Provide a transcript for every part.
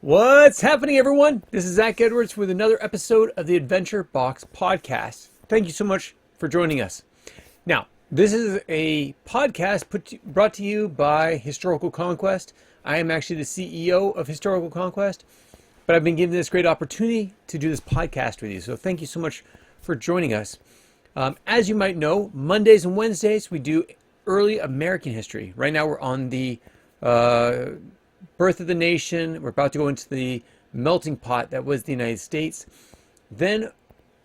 What's happening, everyone? This is Zach Edwards with another episode of the Adventure Box Podcast. Thank you so much for joining us. Now, this is a podcast brought to you by Historical Conquest. I am actually the CEO of Historical Conquest, but I've been given this great opportunity to do this podcast with you. So thank you so much for joining us. As you might know, Mondays and Wednesdays, we do early American history. Right now, we're on the birth of the nation. We're about to go into the melting pot that was the United States. Then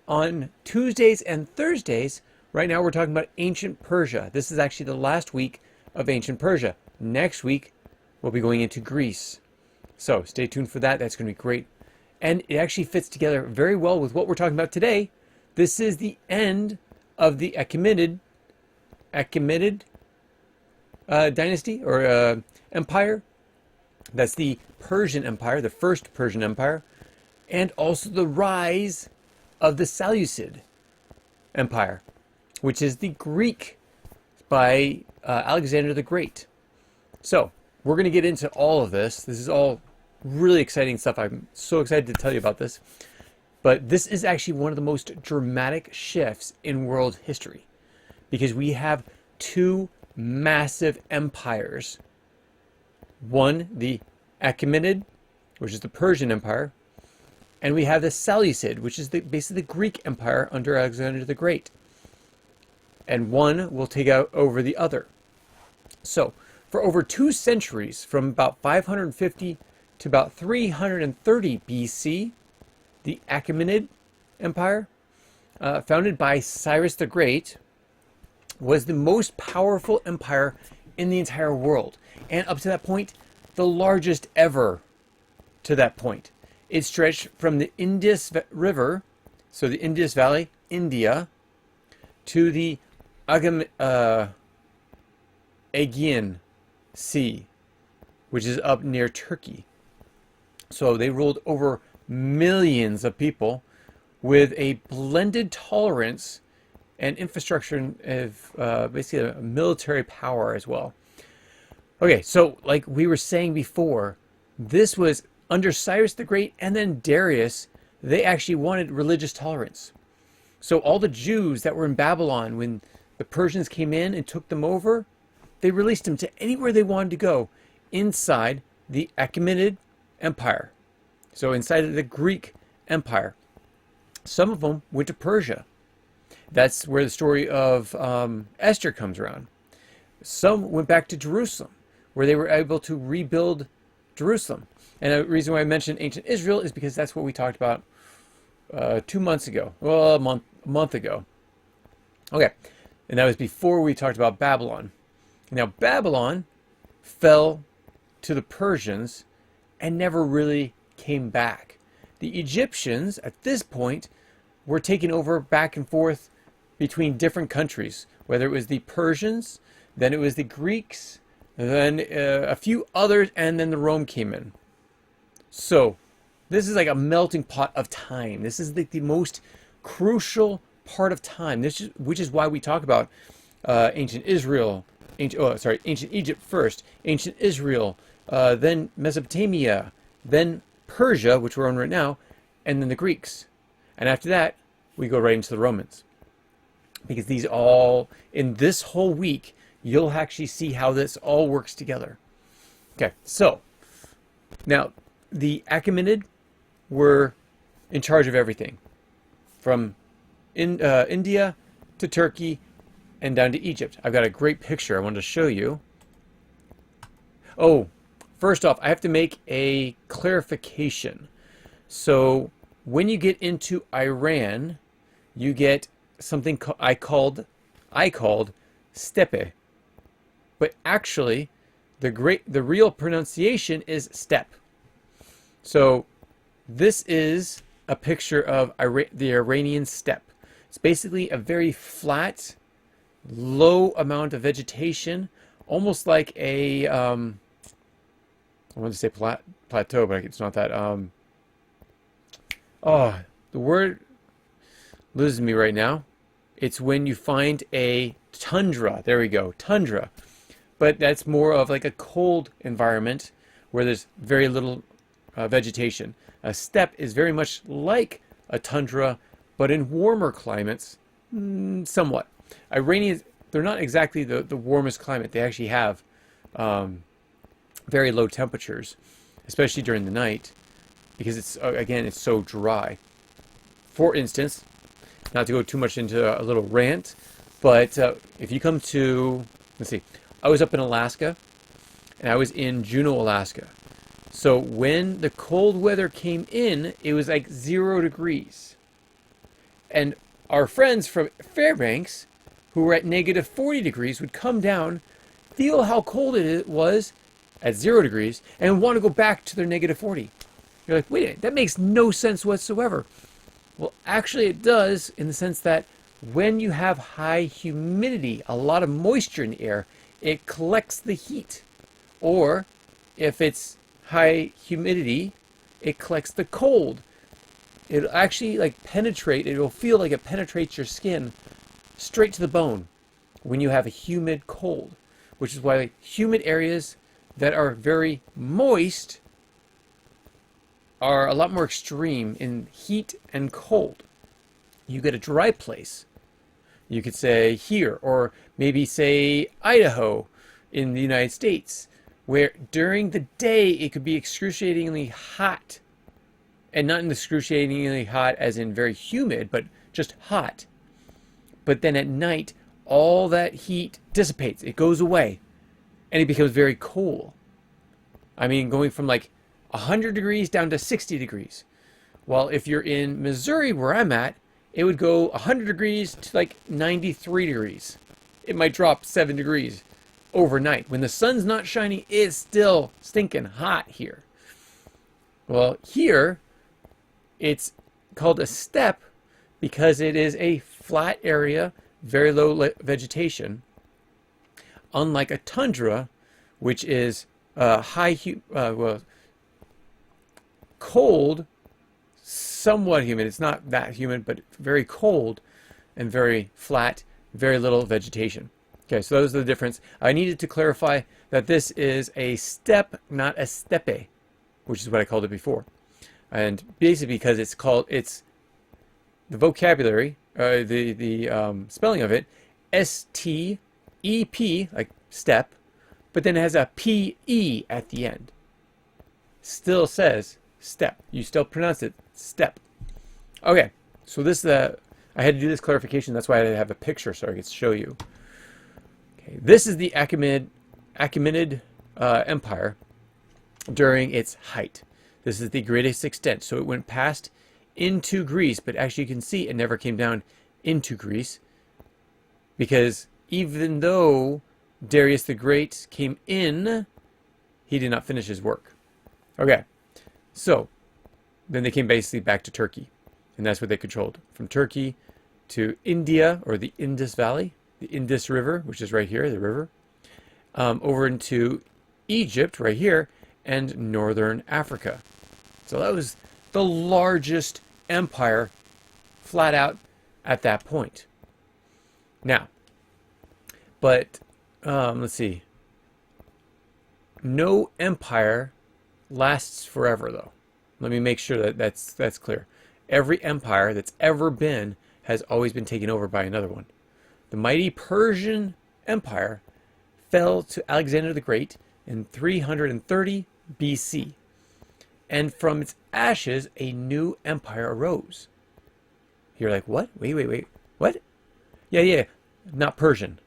on Tuesdays and Thursdays, right now we're talking about ancient Persia. This is actually the last week of ancient Persia. Next week, we'll be going into Greece. So stay tuned for that. That's going to be great. And it actually fits together very well with what we're talking about today. This is the end of the Achaemenid dynasty or empire. That's the Persian Empire, the first Persian Empire, and also the rise of the Seleucid Empire, which is the Greek by Alexander the Great. So we're going to get into all of this. This is all really exciting stuff. I'm so excited to tell you about this. But this is actually one of the most dramatic shifts in world history because we have two massive empires. One, the Achaemenid, which is the Persian Empire, and we have the Seleucid, which is basically the Greek Empire under Alexander the Great. And one will take out over the other. So, for over 2 centuries, from about 550 to about 330 BC, the Achaemenid Empire, founded by Cyrus the Great, was the most powerful empire in the entire world. And up to that point, the largest ever to that point. It stretched from the Indus River, so the Indus Valley, India, to the Aegean Sea, which is up near Turkey. So they ruled over millions of people with a blended tolerance and infrastructure of basically a military power as well. Okay, so like we were saying before, this was under Cyrus the Great and then Darius. They actually wanted religious tolerance. So all the Jews that were in Babylon when the Persians came in and took them over, they released them to anywhere they wanted to go inside the Achaemenid Empire. So inside of the Greek Empire. Some of them went to Persia. That's where the story of Esther comes around. Some went back to Jerusalem, where they were able to rebuild Jerusalem. And the reason why I mentioned ancient Israel is because that's what we talked about 2 months ago. Well, a month ago. Okay, and that was before we talked about Babylon. Now, Babylon fell to the Persians and never really came back. The Egyptians, at this point, were taken over back and forth between different countries, whether it was the Persians, then it was the Greeks, then a few others, and then the Rome came in. So this is like a melting pot of time. This is the most crucial part of time. Which is why we talk about ancient Israel, ancient Egypt first, ancient Israel, then Mesopotamia, then Persia, which we're on right now, and then the Greeks. And after that, we go right into the Romans. Because these all, in this whole week, you'll actually see how this all works together. Okay, so now the Achaemenid were in charge of everything from India to Turkey and down to Egypt. I've got a great picture I wanted to show you. Oh, first off, I have to make a clarification. So when you get into Iran, you get something I called steppe. But actually, the real pronunciation is steppe. So this is a picture of the Iranian steppe. It's basically a very flat, low amount of vegetation, almost like a I wanted to say plateau, but it's not that. The word loses me right now. It's when you find a tundra. There we go, tundra. But that's more of like a cold environment where there's very little vegetation. A steppe is very much like a tundra, but in warmer climates, somewhat. Iranians, they're not exactly the warmest climate. They actually have very low temperatures, especially during the night, because it's, again, it's so dry. For instance, not to go too much into a little rant, but if you come to, let's see, I was up in Alaska, and I was in Juneau, Alaska. So when the cold weather came in, it was like 0 degrees. And our friends from Fairbanks, who were at negative 40 degrees, would come down, feel how cold it was at 0 degrees, and want to go back to their negative 40. You're like, wait a minute, that makes no sense whatsoever. Well, actually it does, in the sense that when you have high humidity, a lot of moisture in the air, it collects the heat. Or if it's high humidity, it collects the cold. It'll actually like penetrate, it'll feel like it penetrates your skin straight to the bone when you have a humid cold, which is why like, humid areas that are very moist are a lot more extreme in heat and cold. You get a dry place, you could say here, or maybe say Idaho in the United States, where during the day it could be excruciatingly hot, and not excruciatingly hot as in very humid, but just hot. But then at night, all that heat dissipates, it goes away, and it becomes very cool. I mean, going from like 100 degrees down to 60 degrees. While if you're in Missouri, where I'm at, it would go 100 degrees to like 93 degrees. It might drop 7 degrees overnight. When the sun's not shining, it's still stinking hot here. Well, here, it's called a steppe because it is a flat area, very low vegetation, unlike a tundra, which is cold, somewhat humid. It's not that humid, but very cold and very flat, very little vegetation. Okay, so those are the difference. I needed to clarify that this is a steppe, not a steppe, which is what I called it before. And basically because it's the vocabulary, the spelling of it, S-T-E-P, like steppe, but then it has a P-E at the end. Still says steppe. You still pronounce it steppe. Okay, so this I had to do this clarification. That's why I have a picture so I could show you. Okay, this is the Achaemenid Empire during its height. This is the greatest extent. So it went past into Greece, but actually you can see it never came down into Greece, because even though Darius the Great came in, he did not finish his work. Okay, so then they came basically back to Turkey, and that's what they controlled. From Turkey to India, or the Indus Valley, the Indus River, which is right here, the river, over into Egypt, right here, and northern Africa. So that was the largest empire flat out at that point. Now, but let's see. No empire lasts forever, though. Let me make sure that that's clear. Every empire that's ever been has always been taken over by another one. The mighty Persian Empire fell to Alexander the Great in 330 BC. And from its ashes, a new empire arose. You're like, what? Wait. What? Yeah. Not Persian.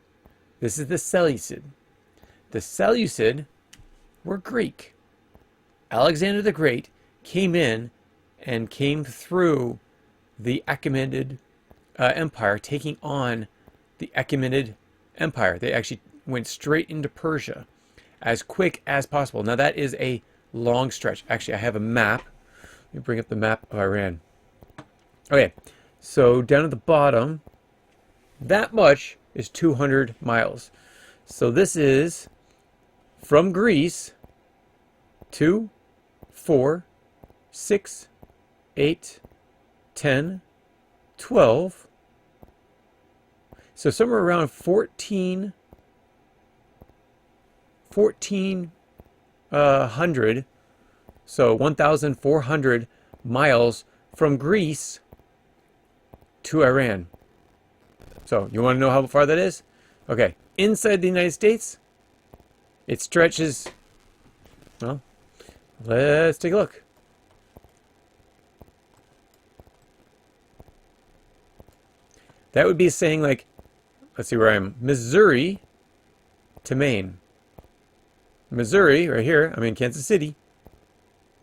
This is the Seleucid. The Seleucid were Greek. Alexander the Great came in and came through the Achaemenid Empire, taking on the Achaemenid Empire. They actually went straight into Persia as quick as possible. Now that is a long stretch. Actually, I have a map. Let me bring up the map of Iran. Okay, so down at the bottom, that much is 200 miles. So this is from Greece, 2, 4, 6, 8, 10, 12. So somewhere around 1,400 So 1,400 miles from Greece to Iran. So you want to know how far that is? Okay, inside the United States, it stretches, well, let's take a look. That would be saying, like, let's see where I am, Missouri to Maine. Missouri, right here, I'm in Kansas City,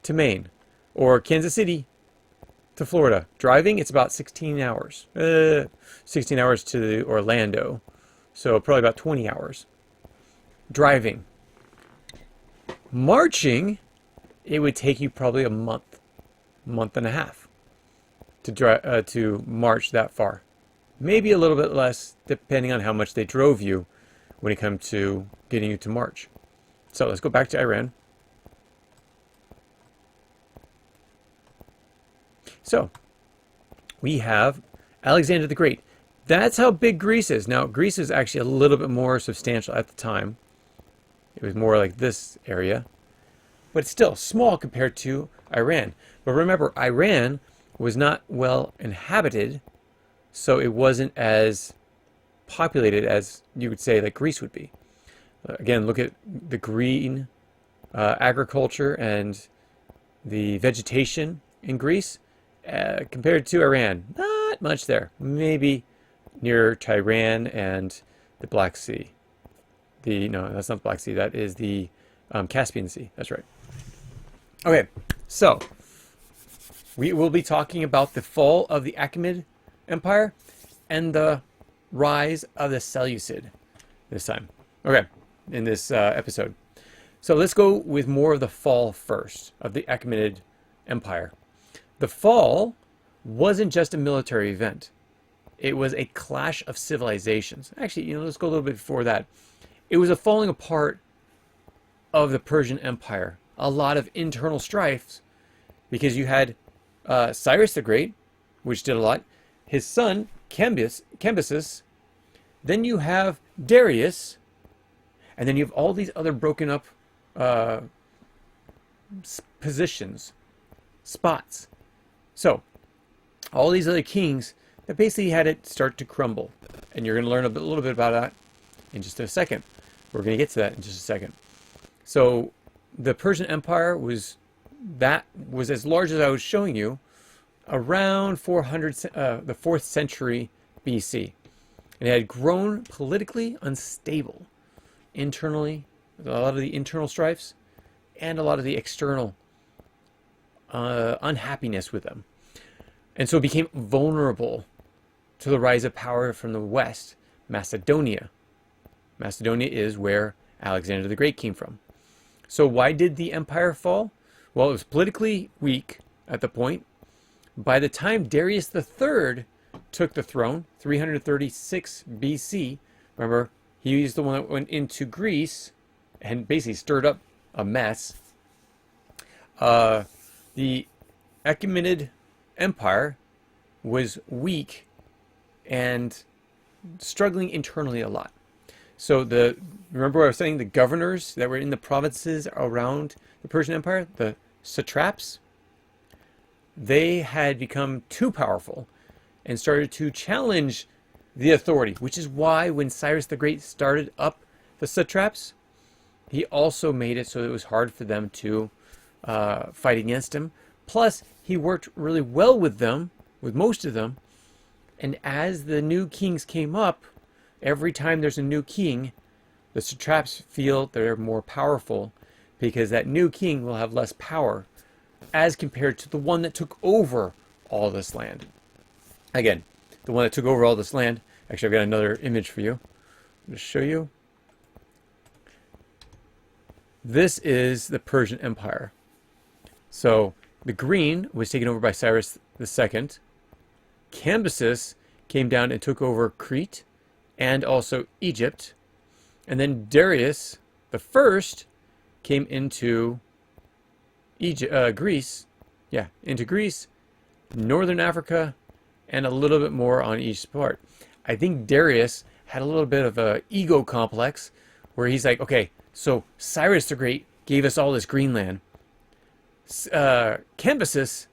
to Maine. Or Kansas City to Florida. Driving, it's about 16 hours. 16 hours to Orlando. So probably about 20 hours. Driving. Marching, it would take you probably a month and a half to march that far. Maybe a little bit less, depending on how much they drove you when it comes to getting you to march. So let's go back to Iran. So we have Alexander the Great. That's how big Greece is. Now, Greece is actually a little bit more substantial at the time. It was more like this area. But it's still small compared to Iran. But remember, Iran was not well inhabited, so it wasn't as populated as you would say like Greece would be. Again, look at the green agriculture and the vegetation in Greece compared to Iran. Not much there. Maybe near Tehran and the Black Sea. No, that's not the Black Sea. That is the Caspian Sea. That's right. Okay, so we will be talking about the fall of the Achaemenid Empire and the rise of the Seleucid this time. Okay, in this episode. So let's go with more of the fall first of the Achaemenid Empire. The fall wasn't just a military event. It was a clash of civilizations. Actually, let's go a little bit before that. It was a falling apart of the Persian Empire. A lot of internal strifes because you had Cyrus the Great, which did a lot. His son, Cambyses. Then you have Darius. And then you have all these other broken up positions, spots. So, all these other kings that basically had it start to crumble. And you're going to learn a little bit about that in just a second. We're going to get to that in just a second. So, the Persian Empire was as large as I was showing you around the 4th century BC. And it had grown politically unstable internally, a lot of the internal strifes and a lot of the external unhappiness with them. And so it became vulnerable to the rise of power from the west, Macedonia. Macedonia is where Alexander the Great came from. So why did the empire fall? Well, it was politically weak at the point. By the time Darius III took the throne, 336 BC, remember, he was the one that went into Greece and basically stirred up a mess. The Achaemenid Empire was weak and struggling internally a lot. So remember what I was saying, the governors that were in the provinces around the Persian Empire, the satraps, they had become too powerful and started to challenge the authority, which is why when Cyrus the Great started up the satraps, he also made it so it was hard for them to fight against him. Plus, he worked really well with them, with most of them. And as the new kings came up, every time there's a new king, the satraps feel they're more powerful because that new king will have less power as compared to the one that took over all this land. Again, the one that took over all this land. Actually, I've got another image for you. I'm going to show you. This is the Persian Empire. So the green was taken over by Cyrus II. Cambyses came down and took over Crete and also Egypt. And then Darius the First came into Greece. Yeah, into Greece, Northern Africa, and a little bit more on each part. I think Darius had a little bit of an ego complex where he's like, okay, so Cyrus the Great gave us all this green land. Cambyses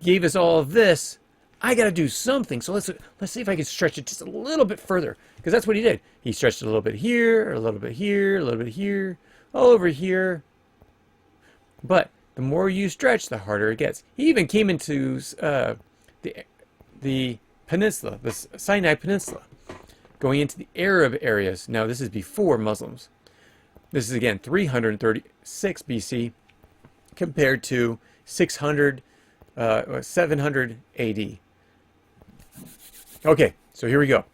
gave us all of this. I got to do something. So let's see if I can stretch it just a little bit further, because that's what he did. He stretched it a little bit here, a little bit here, a little bit here, all over here. But the more you stretch, the harder it gets. He even came into the peninsula, the Sinai Peninsula, going into the Arab areas. Now, this is before Muslims. This is, again, 336 BC compared to 700 AD. Okay, so here we go.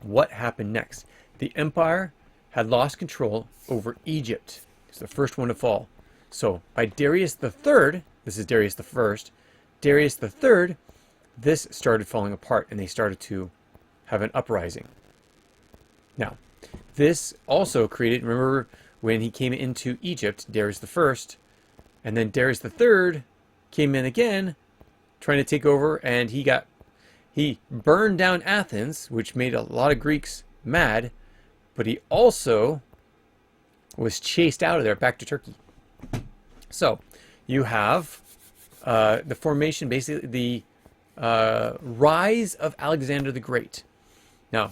What happened next? The empire had lost control over Egypt. It's the first one to fall. So by Darius III, this is Darius I, Darius III, this started falling apart and they started to have an uprising. Now, this also created, remember when he came into Egypt, Darius I, and then Darius III came in again, trying to take over, and he burned down Athens, which made a lot of Greeks mad, but he also was chased out of there back to Turkey. So you have the formation, basically the rise of Alexander the Great. Now,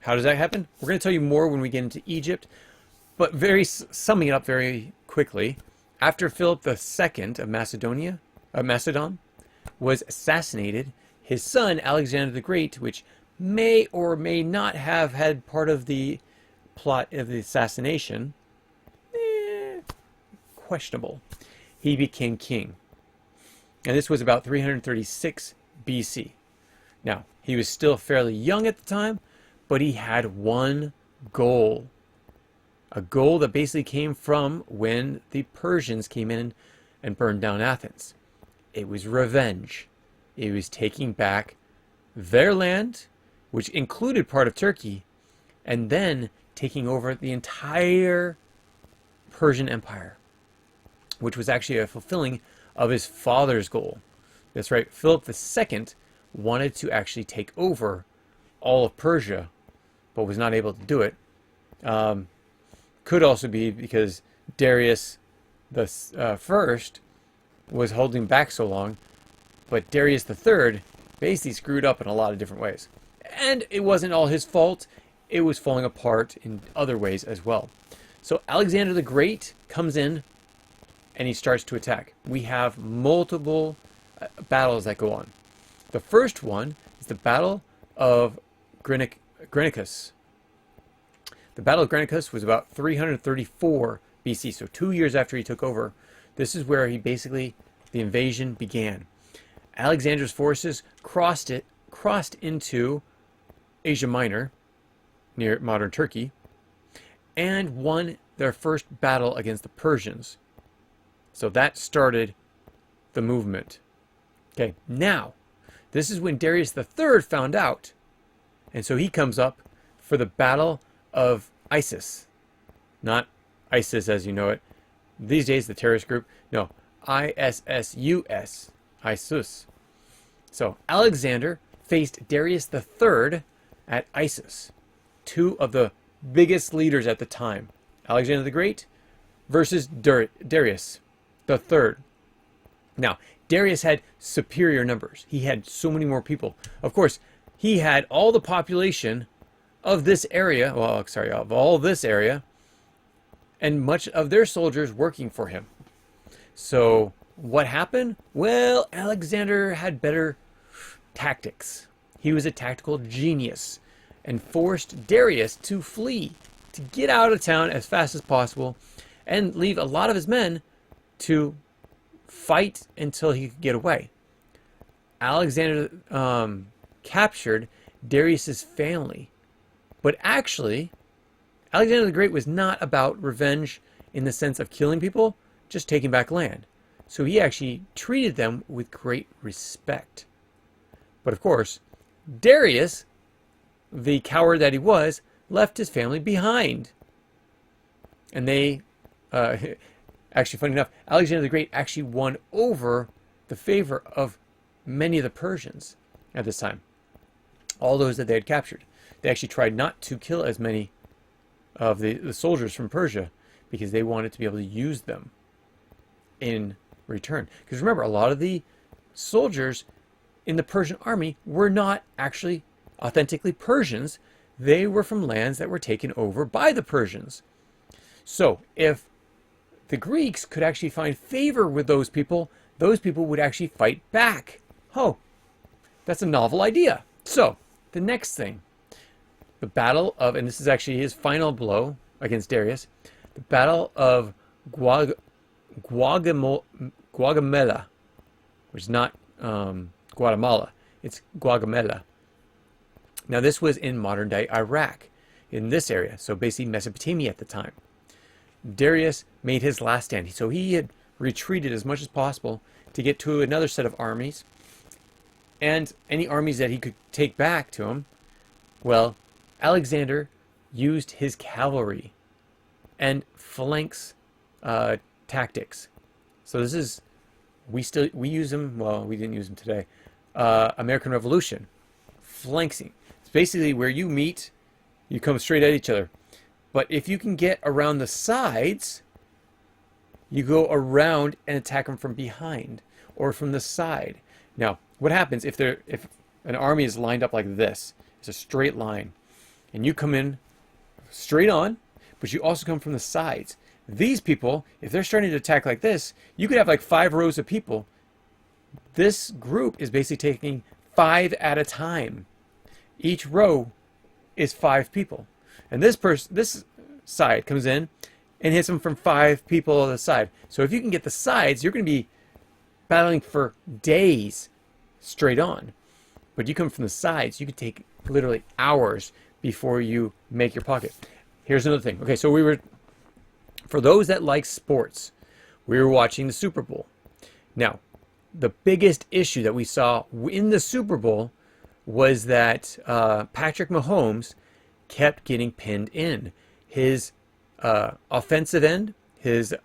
how does that happen? We're going to tell you more when we get into Egypt, but summing it up very quickly, after Philip II of Macedon was assassinated, his son Alexander the Great, which may or may not have had part of the plot of the assassination, questionable, he became king. And this was about 336 BC. Now, he was still fairly young at the time, but he had one goal. A goal that basically came from when the Persians came in and burned down Athens. It was revenge. It was taking back their land, which included part of Turkey, and then taking over the entire Persian Empire, which was actually a fulfilling of his father's goal. That's right, Philip II wanted to actually take over all of Persia, but was not able to do it. Could also be because Darius the first was holding back so long, but Darius III basically screwed up in a lot of different ways. And it wasn't all his fault. It was falling apart in other ways as well. So Alexander the Great comes in and he starts to attack. We have multiple battles that go on. The first one is the Battle of Granicus. The Battle of Granicus was about 334 BC, so 2 years after he took over. This is where the invasion began. Alexander's forces crossed into Asia Minor, near modern Turkey, and won their first battle against the Persians. So that started the movement. Okay, now, this is when Darius III found out, and so he comes up for the Battle of Isis. Not ISIS as you know it. These days, the terrorist group. No, ISSUS. ISIS. So Alexander faced Darius III at Isis. Two of the biggest leaders at the time. Alexander the Great versus Darius III. Now, Darius had superior numbers. He had so many more people. Of course, he had all the population of this area, of all this area, and much of their soldiers working for him. So what happened? Well, Alexander had better tactics. He was a tactical genius and forced Darius to flee, to get out of town as fast as possible and leave a lot of his men to fight until he could get away. Alexander captured Darius's family. But actually, Alexander the Great was not about revenge in the sense of killing people, just taking back land. So he actually treated them with great respect. But of course, Darius, the coward that he was, left his family behind. And they, actually funny enough, Alexander the Great actually won over the favor of many of the Persians at this time. All those that they had captured. They actually tried not to kill as many of the soldiers from Persia because they wanted to be able to use them in return. Because remember, a lot of the soldiers in the Persian army were not actually authentically Persians. They were from lands that were taken over by the Persians. So if the Greeks could actually find favor with those people would actually fight back. Oh, that's a novel idea. So the next thing, the battle of, and this is actually his final blow against Darius, the battle of Gaugamela, which is not Guatemala, it's Gaugamela. Now this was in modern day Iraq, in this area, so basically Mesopotamia at the time. Darius made his last stand, so he had retreated as much as possible to get to another set of armies, and any armies that he could take back to him. Well, Alexander used his cavalry and phalanx tactics. So this is, we use them, well, we didn't use them today. American Revolution, flanking. It's basically where you meet, you come straight at each other. But if you can get around the sides, you go around and attack them from behind or from the side. Now, what happens if an army is lined up like this? It's a straight line, and you come in straight on, but you also come from the sides. These people, if they're starting to attack like this, you could have like 5 rows of people. This group is basically taking 5 at a time. Each row is 5 people. And this side comes in and hits them from 5 people on the side. So if you can get the sides, you're going to be battling for days straight on. But you come from the sides, you could take literally hours before you make your pocket. Here's another thing. Okay, so for those that like sports, we were watching the Super Bowl. Now, the biggest issue that we saw in the Super Bowl was that Patrick Mahomes kept getting pinned in. His offensive end, his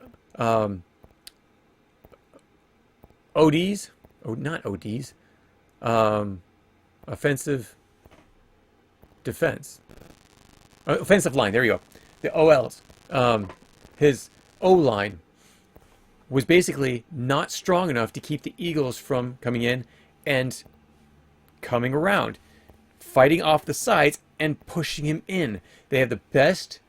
offensive defense. Offensive line, there you go. The OLs. His O-line was basically not strong enough to keep the Eagles from coming in and coming around, fighting off the sides and pushing him in. They had the best,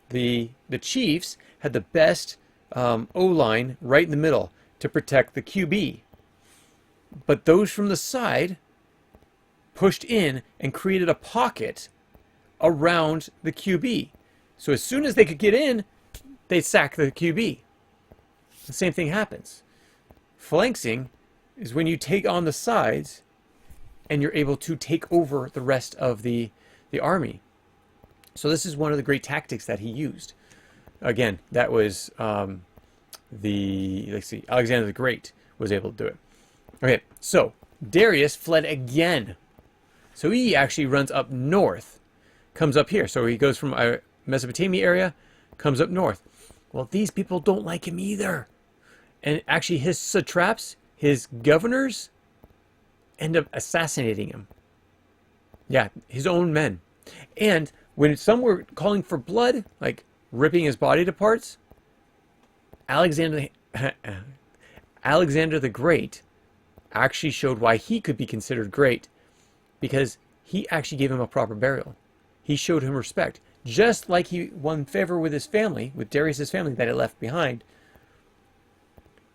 the Chiefs had the best O-line right in the middle to protect the QB. But those from the side pushed in and created a pocket around the QB. So as soon as they could get in, they sack the QB. The same thing happens. Flanking is when you take on the sides and you're able to take over the rest of the army. So this is one of the great tactics that he used. Again, that was Alexander the Great was able to do it. Okay, so Darius fled again. So he actually runs up north, comes up here. So he goes from a Mesopotamia area, comes up north. Well, these people don't like him either. And actually his satraps, his governors, end up assassinating him. Yeah, his own men. And when some were calling for blood, like ripping his body to parts, Alexander the Great actually showed why he could be considered great, because he actually gave him a proper burial. He showed him respect. Just like he won favor with his family, with Darius's family that he left behind,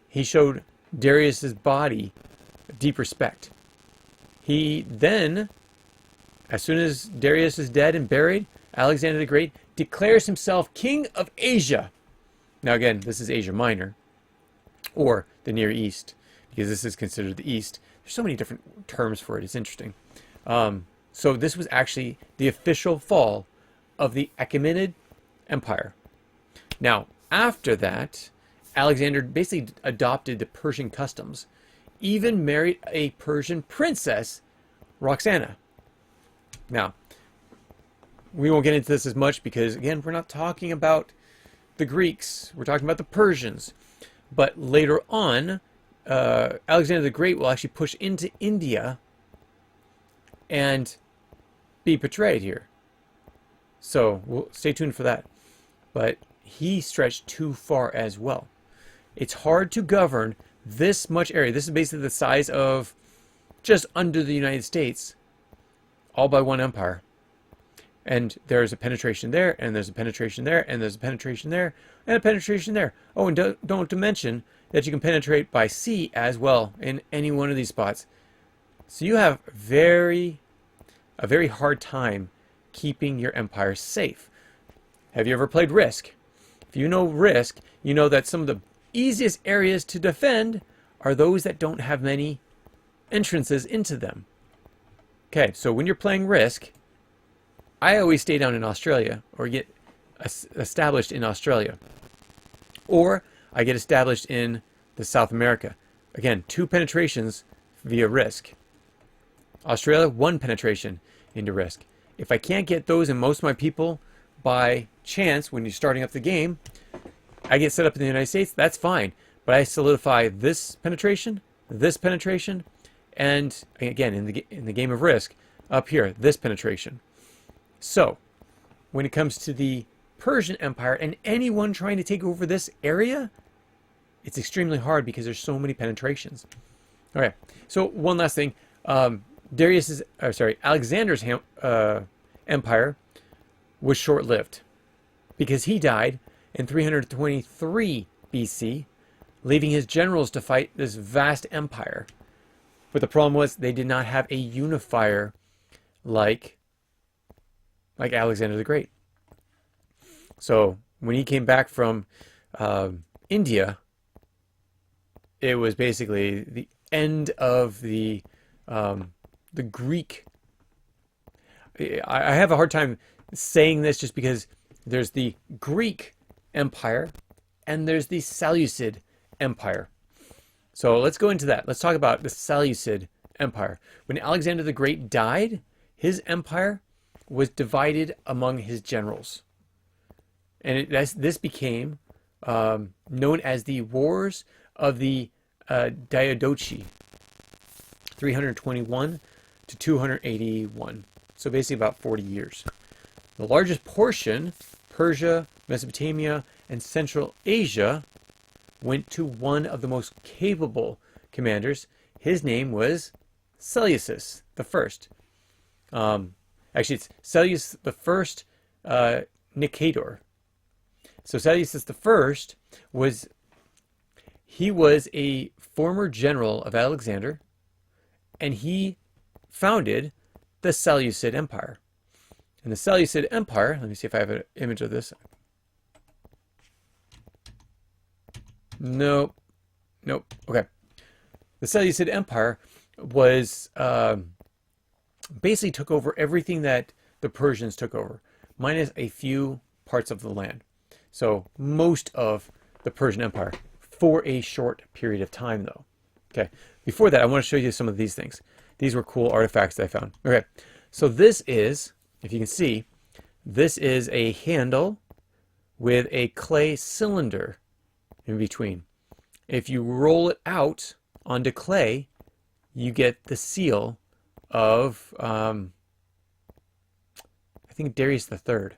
he showed Darius's body deep respect. He then, as soon as Darius is dead and buried, Alexander the Great declares himself king of Asia. Now again, this is Asia Minor, or the Near East, because this is considered the East. There's so many different terms for it. It's interesting. So this was actually the official fall of the Achaemenid Empire. Now, after that, Alexander basically adopted the Persian customs, even married a Persian princess, Roxana. Now, we won't get into this as much because, again, we're not talking about the Greeks. We're talking about the Persians. But later on, Alexander the Great will actually push into India and be portrayed here. So we'll stay tuned for that. But he stretched too far as well. It's hard to govern this much area. This is basically the size of just under the United States, all by one empire. And there's a penetration there, and there's a penetration there, and there's a penetration there, and a penetration there. Oh, and don't to mention that you can penetrate by sea as well in any one of these spots. So you have a very hard time keeping your empire safe. Have you ever played Risk? If you know Risk, you know that some of the easiest areas to defend are those that don't have many entrances into them. Okay, so when you're playing Risk, I always stay down in Australia or get established in Australia. Or I get established in the South America. Again, 2 penetrations via Risk. Australia, 1 penetration into Risk. If I can't get those in most of my people by chance when you're starting up the game, I get set up in the United States, that's fine. But I solidify this penetration, and again, in the game of Risk, up here, this penetration. So, when it comes to the Persian Empire and anyone trying to take over this area, it's extremely hard because there's so many penetrations. Okay, so one last thing. Alexander's empire was short-lived because he died in 323 BC, leaving his generals to fight this vast empire. But the problem was they did not have a unifier like Alexander the Great. So when he came back from India, it was basically the end of the Greek. I have a hard time saying this just because there's the Greek Empire and there's the Seleucid Empire. So let's go into that. Let's talk about the Seleucid Empire. When Alexander the Great died, his empire was divided among his generals. And this became known as the Wars of the Diadochi, 321 to 281. So basically about 40 years. The largest portion, Persia, Mesopotamia, and Central Asia, went to one of the most capable commanders. His name was Seleucus the First. Actually, it's Seleucus the First Nicator. So Seleucus the First was a former general of Alexander, and he founded the Seleucid Empire. And the Seleucid Empire, let me see if I have an image of this. Nope. Okay. The Seleucid Empire was basically took over everything that the Persians took over, minus a few parts of the land. So most of the Persian Empire for a short period of time, though. Okay. Before that, I want to show you some of these things. These were cool artifacts that I found. Okay. So this is, if you can see, this is a handle with a clay cylinder in between. If you roll it out onto clay, you get the seal of, I think, Darius III.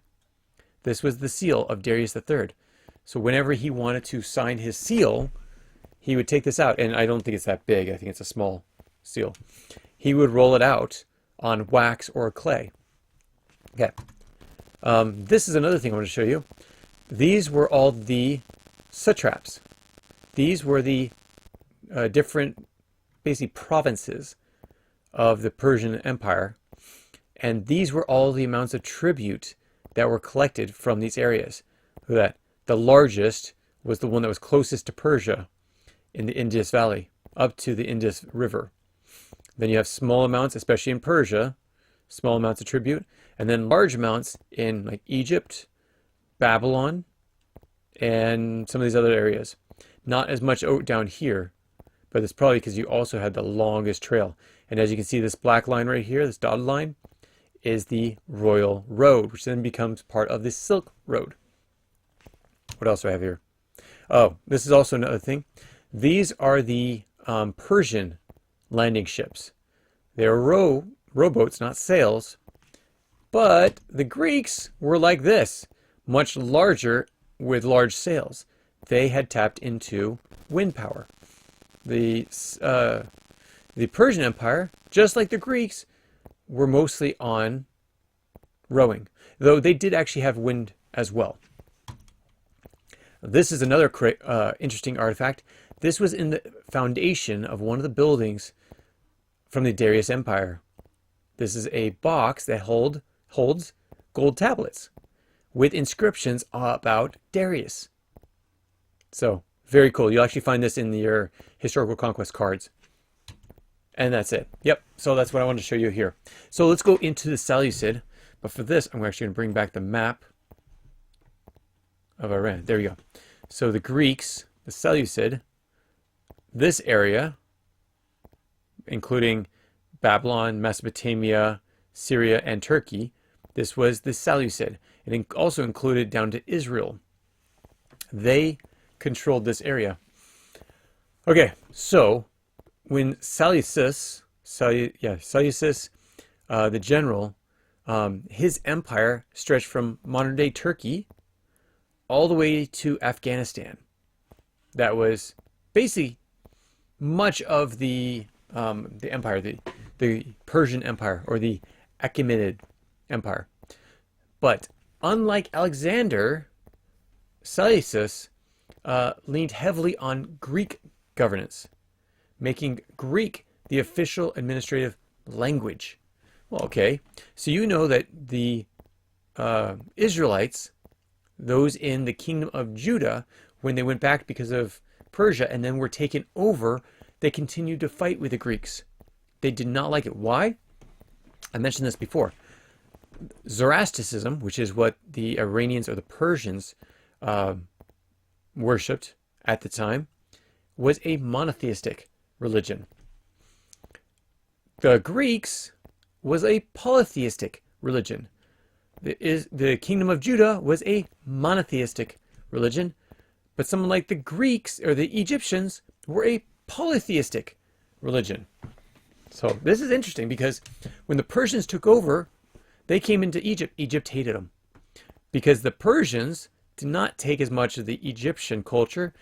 This was the seal of Darius III. So whenever he wanted to sign his seal, he would take this out. And I don't think it's that big. I think it's a small seal. He would roll it out on wax or clay. Okay. This is another thing I want to show you. These were all the satraps. These were the different, basically, provinces of the Persian Empire. And these were all the amounts of tribute that were collected from these areas. That the largest was the one that was closest to Persia in the Indus Valley, up to the Indus River. Then you have small amounts, especially in Persia, small amounts of tribute, and then large amounts in like Egypt, Babylon, and some of these other areas. Not as much down here, but it's probably because you also had the longest trail. And as you can see, this black line right here, this dotted line, is the Royal Road, which then becomes part of the Silk Road. What else do I have here? Oh, this is also another thing. These are the Persian landing ships. They're rowboats, not sails. But the Greeks were like this, much larger with large sails. They had tapped into wind power. the Persian Empire, just like the Greeks, were mostly on rowing, though they did actually have wind as well. This is another interesting artifact. This was in the foundation of one of the buildings from the Darius Empire. This is a box that holds gold tablets with inscriptions about Darius. So, very cool. You'll actually find this in your historical conquest cards. And that's it. Yep. So that's what I wanted to show you here. So let's go into the Seleucid. But for this, I'm actually going to bring back the map of Iran. There we go. So the Greeks, the Seleucid, this area, including Babylon, Mesopotamia, Syria, and Turkey, this was the Seleucid. It also included down to Israel. They controlled this area. Okay, so when Seleucus, the general, his empire stretched from modern-day Turkey all the way to Afghanistan. That was basically much of the empire, the Persian Empire, or the Achaemenid Empire. But unlike Alexander, Seleucus leaned heavily on Greek governance, making Greek the official administrative language. Well, okay, so you know that the Israelites, those in the kingdom of Judah, when they went back because of Persia and then were taken over, they continued to fight with the Greeks. They did not like it. Why? I mentioned this before. Zoroastrianism, which is what the Iranians or the Persians worshipped at the time, was a monotheistic religion. The Greeks was a polytheistic religion. The kingdom of Judah was a monotheistic religion, but someone like the Greeks or the Egyptians were a polytheistic religion. So this is interesting because when the Persians took over, they came into Egypt. Egypt hated them because the Persians did not take as much of the Egyptian culture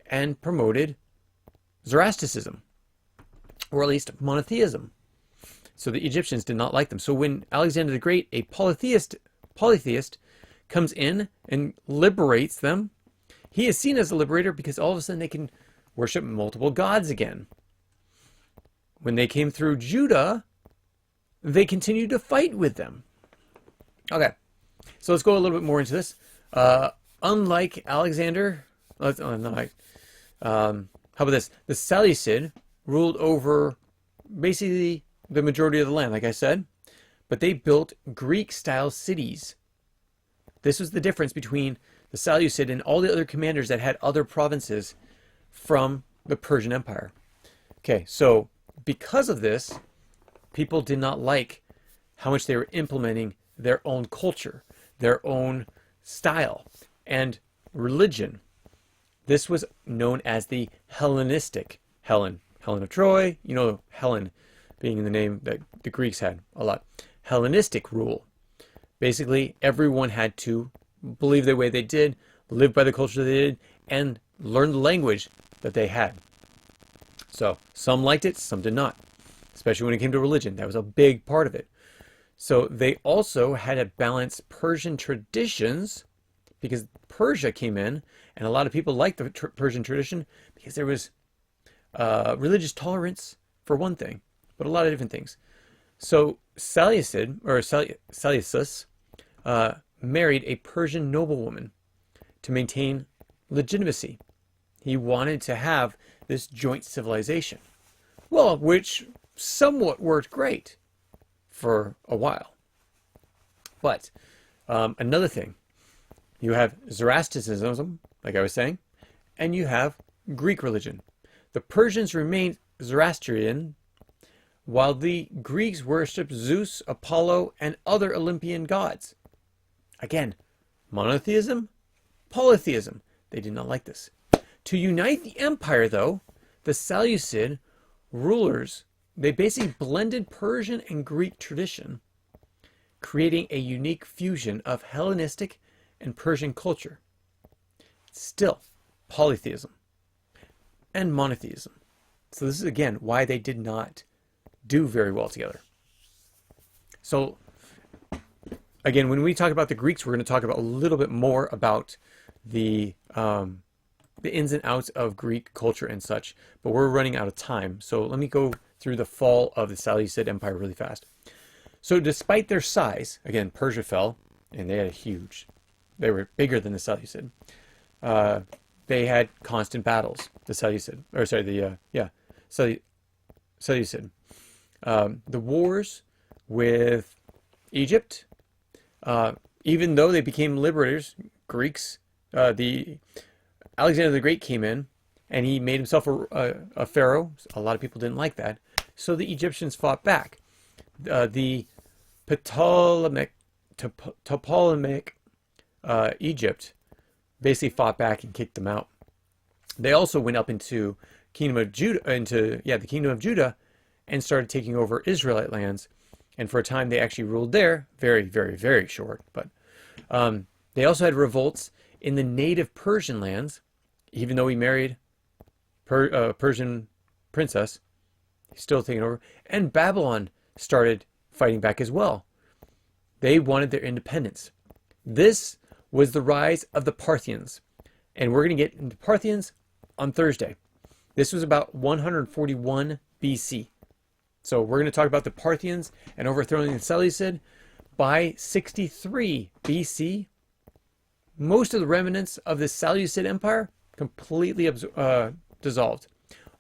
and promoted Zoroastrianism, or at least monotheism. So the Egyptians did not like them. So when Alexander the Great, a polytheist, comes in and liberates them, he is seen as a liberator because all of a sudden they can worship multiple gods again. When they came through Judah, they continued to fight with them. Okay, so let's go a little bit more into this. Unlike Alexander, how about this? The Seleucid ruled over basically the majority of the land, like I said, but they built Greek-style cities. This was the difference between the Seleucid and all the other commanders that had other provinces from the Persian Empire. Okay, so because of this, people did not like how much they were implementing their own culture, their own style, and religion. This was known as the Hellenistic. Helen of Troy, you know, Helen being the name that the Greeks had a lot. Hellenistic rule. Basically, everyone had to believe the way they did, live by the culture they did, and learn the language that they had. So some liked it, some did not, especially when it came to religion. That was a big part of it. So they also had to balance Persian traditions because Persia came in, and a lot of people liked the Persian tradition because there was religious tolerance for one thing, but a lot of different things. So Seleucus married a Persian noblewoman to maintain legitimacy. He wanted to have this joint civilization, well, which somewhat worked great for a while. But another thing, you have Zoroastrianism, like I was saying, and you have Greek religion. The Persians remained Zoroastrian, while the Greeks worshipped Zeus, Apollo, and other Olympian gods. Again, monotheism, polytheism. They did not like this. To unite the empire, though, the Seleucid rulers, they basically blended Persian and Greek tradition, creating a unique fusion of Hellenistic and Persian culture. Still, polytheism and monotheism. So this is, again, why they did not do very well together. So, again, when we talk about the Greeks, we're going to talk about a little bit more about the ins and outs of Greek culture and such, but we're running out of time. So let me go through the fall of the Seleucid Empire really fast. So despite their size, again, Persia fell, and they were bigger than the Seleucid. They had constant battles, the Seleucid, Seleucid. The wars with Egypt, even though they became liberators, Greeks, the Alexander the Great came in and he made himself a pharaoh. A lot of people didn't like that. So the Egyptians fought back. The Ptolemaic Egypt basically fought back and kicked them out. They also went up into kingdom of Judah, the kingdom of Judah, and started taking over Israelite lands. And for a time, they actually ruled there. Very, very, very short. But they also had revolts in the native Persian lands. Even though he married Persian princess, he's still taking over. And Babylon started fighting back as well. They wanted their independence. This was the rise of the Parthians. And we're going to get into Parthians on Thursday. This was about 141 BC. So we're going to talk about the Parthians and overthrowing the Seleucid. By 63 BC, most of the remnants of the Seleucid Empire completely dissolved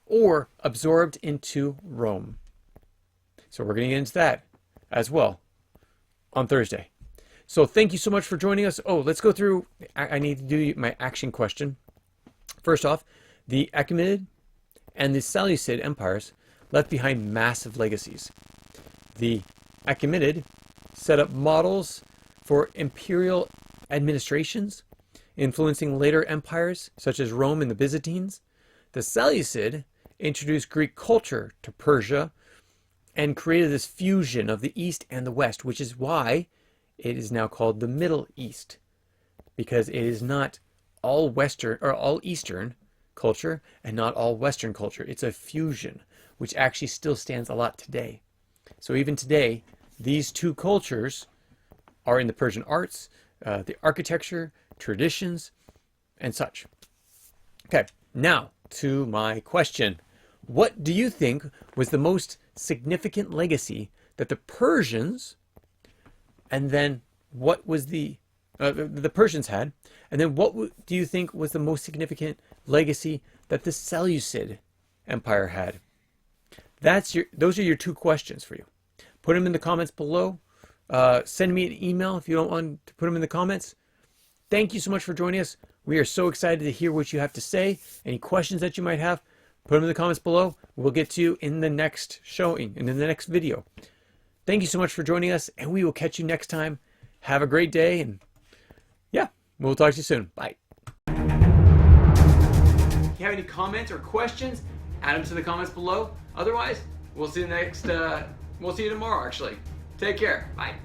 or absorbed into Rome. So we're going to get into that as well on Thursday. So thank you so much for joining us. Oh, let's go through. I need to do my action question. First off, the Achaemenid and the Seleucid empires left behind massive legacies. The Achaemenid set up models for imperial administrations, influencing later empires such as Rome and the Byzantines. The Seleucid introduced Greek culture to Persia and created this fusion of the East and the West, which is why it is now called the Middle East, because it is not all Western or all Eastern culture and not all Western culture. It's a fusion, which actually still stands a lot today. So even today, these two cultures are in the Persian arts, the architecture, traditions, and such. Okay, now to my question. What do you think was the most significant legacy that the Persians, and then what was the Persians had, and then what do you think was the most significant legacy that the Seleucid Empire had? Those are your two questions for you. Put them in the comments below. Send me an email if you don't want to put them in the comments. Thank you so much for joining us. We are so excited to hear what you have to say. Any questions that you might have, put them in the comments below. We'll get to you in the next showing and in the next video. Thank you so much for joining us, and we will catch you next time. Have a great day, and yeah, we'll talk to you soon. Bye. If you have any comments or questions, add them to the comments below. Otherwise, we'll see you tomorrow, actually. Take care. Bye.